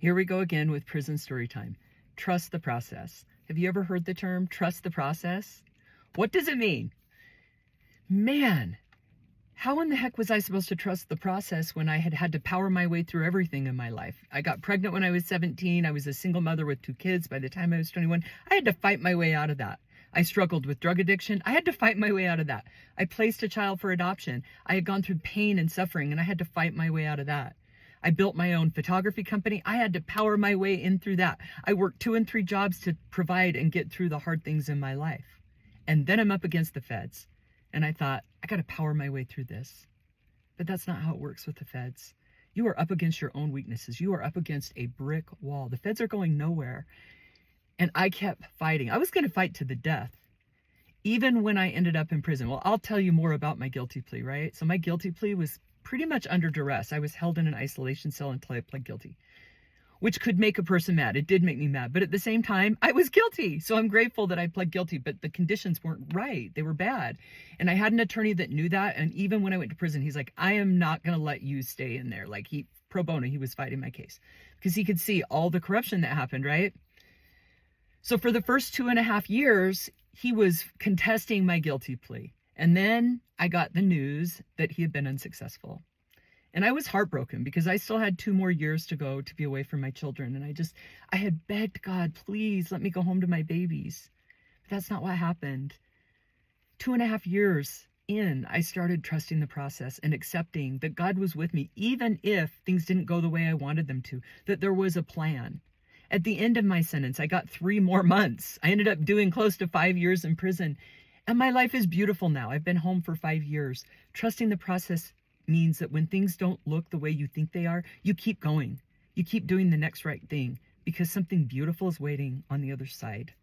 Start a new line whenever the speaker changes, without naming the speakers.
Here we go again with prison story time. Trust the process. Have you ever heard the term trust the process? What does it mean? Man, how in the heck was I supposed to trust the process when I had to power my way through everything in my life? I got pregnant when I was 17. I was a single mother with 2 kids. By the time I was 21, I had to fight my way out of that. I struggled with drug addiction. I had to fight my way out of that. I placed a child for adoption. I had gone through pain and suffering, and I had to fight my way out of that. I built my own photography company. I had to power my way in through that. I worked 2 and 3 jobs to provide and get through the hard things in my life. And then I'm up against the feds. And I thought, I got to power my way through this. But that's not how it works with the feds. You are up against your own weaknesses. You are up against a brick wall. The feds are going nowhere. And I kept fighting. I was going to fight to the death, even when I ended up in prison. Well, I'll tell you more about my guilty plea, right? So my guilty plea was pretty much under duress. I was held in an isolation cell until I pled guilty, which could make a person mad. It did make me mad. But at the same time, I was guilty. So I'm grateful that I pled guilty, but the conditions weren't right. They were bad. And I had an attorney that knew that. And even when I went to prison, he's like, I am not going to let you stay in there. Like pro bono, he was fighting my case because he could see all the corruption that happened, right? So for the first 2.5 years, he was contesting my guilty plea. And then I got the news that he had been unsuccessful. And I was heartbroken because I still had 2 more years to go to be away from my children. And I had begged God, please let me go home to my babies. But that's not what happened. 2.5 years in, I started trusting the process and accepting that God was with me, even if things didn't go the way I wanted them to, that there was a plan. At the end of my sentence, I got 3 more months. I ended up doing close to 5 years in prison. And my life is beautiful now. I've been home for 5 years. Trusting the process means that when things don't look the way you think they are, you keep going. You keep doing the next right thing because something beautiful is waiting on the other side.